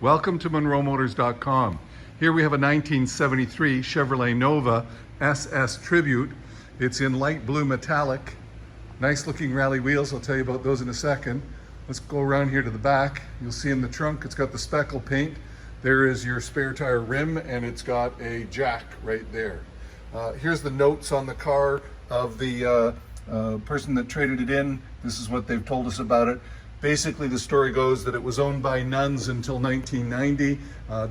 Welcome to MonroeMotors.com. Here we have a 1973 Chevrolet Nova SS Tribute. It's in light blue metallic. Nice looking rally wheels. I'll tell you about those in a second. Let's go around here to the back. You'll see in the trunk it's got the speckle paint. There is your spare tire rim, and it's got a jack right there. Here's the notes on the car of the person that traded it in. This is what they've told us about it. Basically, the story goes that it was owned by nuns until 1990.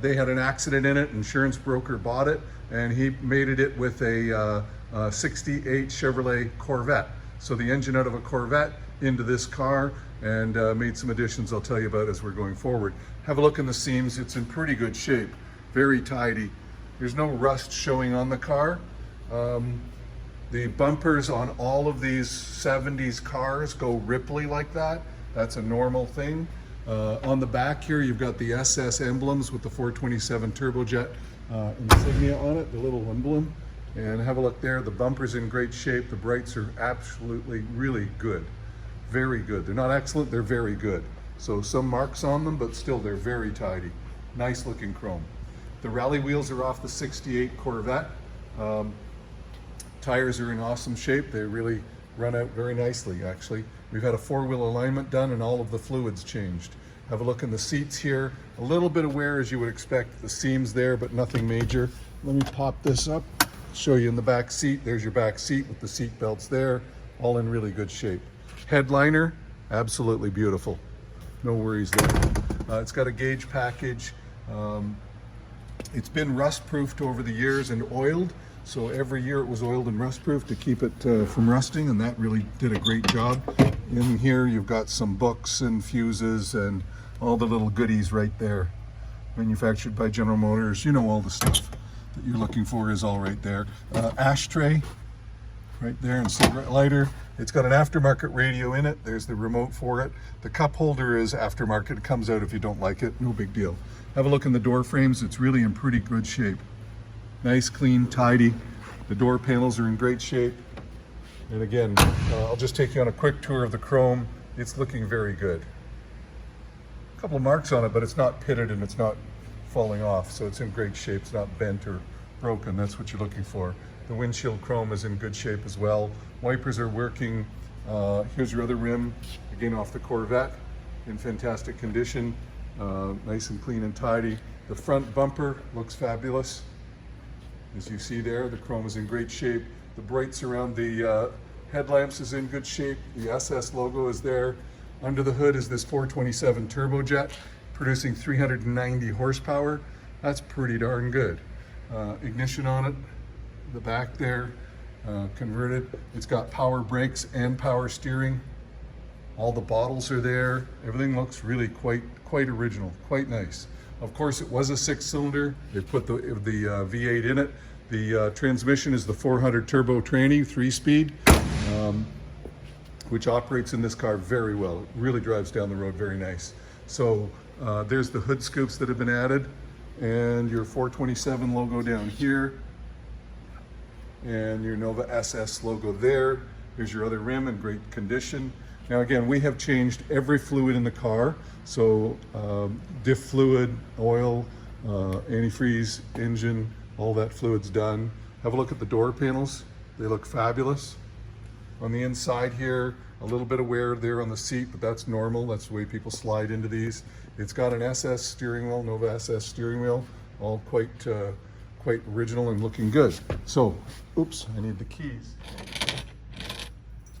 They had an accident in it. Insurance broker bought it, and he mated it with a 68 Chevrolet Corvette. So the engine out of a Corvette into this car, and made some additions I'll tell you about as we're going forward. Have a look in the seams. It's in pretty good shape, very tidy. There's no rust showing on the car. The bumpers on all of these 70s cars go ripply like that. That's a normal thing. On the back here, you've got the SS emblems with the 427 turbojet insignia on it, the little emblem. And have a look there. The bumper's in great shape. The brights are absolutely really good. Very good. They're not excellent, they're very good. So some marks on them, but still they're very tidy. Nice looking chrome. The rally wheels are off the 68 Corvette. Tires are in awesome shape. They really run out very nicely, actually. We've had a four-wheel alignment done and all of the fluids changed. Have a look in the seats here. A little bit of wear as you would expect. The seams there, but nothing major. Let me pop this up, show you in the back seat. There's your back seat with the seat belts there, all in really good shape. Headliner, absolutely beautiful. No worries there. It's got a gauge package. It's been rust-proofed over the years and oiled. So every year it was oiled and rust-proof to keep it from rusting, and that really did a great job. In here you've got some books and fuses and all the little goodies right there. Manufactured by General Motors. You know all the stuff that you're looking for is all right there. Ashtray right there, and cigarette lighter. It's got an aftermarket radio in it. There's the remote for it. The cup holder is aftermarket. It comes out if you don't like it. No big deal. Have a look in the door frames. It's really in pretty good shape. Nice, clean, tidy. The door panels are in great shape. And again, I'll just take you on a quick tour of the chrome. It's looking very good. A couple of marks on it, but it's not pitted and it's not falling off. So it's in great shape. It's not bent or broken. That's what you're looking for. The windshield chrome is in good shape as well. Wipers are working. Here's your other rim, again off the Corvette, in fantastic condition. Nice and clean and tidy. The front bumper looks fabulous. As you see there, the chrome is in great shape. The brights around the headlamps is in good shape. The SS logo is there. Under the hood is this 427 turbojet, producing 390 horsepower. That's pretty darn good. Ignition on it, the back there, converted. It's got power brakes and power steering. All the bottles are there. Everything looks really quite original, quite nice. Of course, it was a 6-cylinder. They put the V8 in it. The transmission is the 400 turbo tranny, 3-speed, which operates in this car very well. It really drives down the road very nice. So there's the hood scoops that have been added, and your 427 logo down here, and your Nova SS logo there. Here's your other rim in great condition. Now again, we have changed every fluid in the car. So diff fluid, oil, antifreeze, engine, all that fluid's done. Have a look at the door panels. They look fabulous. On the inside here, a little bit of wear there on the seat, but that's normal. That's the way people slide into these. It's got an SS steering wheel, Nova SS steering wheel, all quite original and looking good. So, oops, I need the keys.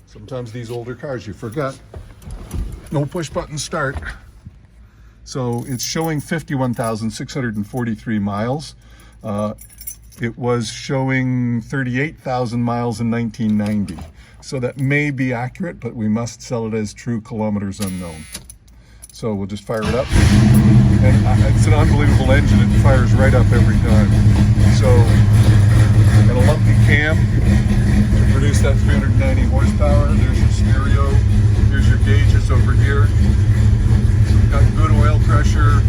Sometimes these older cars you forget. No push button start. So it's showing 51,643 miles. It was showing 38,000 miles in 1990. So that may be accurate, but we must sell it as true kilometers unknown. So we'll just fire it up. And it's an unbelievable engine. It fires right up every time. So, and a lumpy cam to produce that 390 horsepower. There's your stereo. Here's your gauges over here. Got good oil pressure.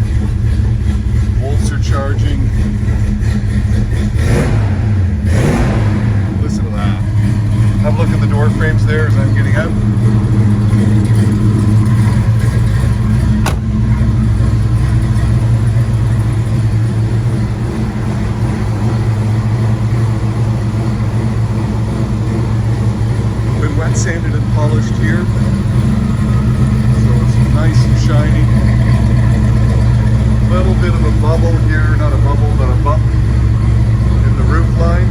Volts are charging. Listen to that. Have a look at the door frames there as I'm getting out. polished here. So it's nice and shiny. Little bit of a bubble here, not a bubble, but a bump in the roof line.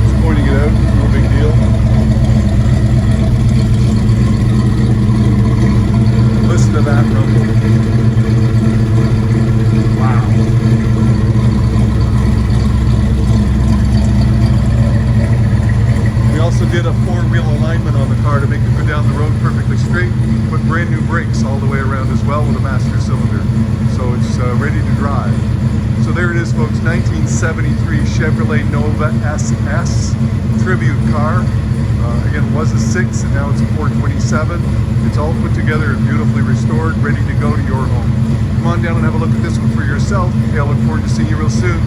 Just pointing it out, no big deal. Listen to that rumble. Wow. We also did a four-wheel alignment on the car to make it go down the road perfectly straight. Put brand new brakes all the way around as well with a master cylinder. So it's ready to drive. So there it is, folks, 1973 Chevrolet Nova SS Tribute car. Again, it was a 6 and now it's a 427. It's all put together and beautifully restored, ready to go to your home. Come on down and have a look at this one for yourself. Okay, I look forward to seeing you real soon.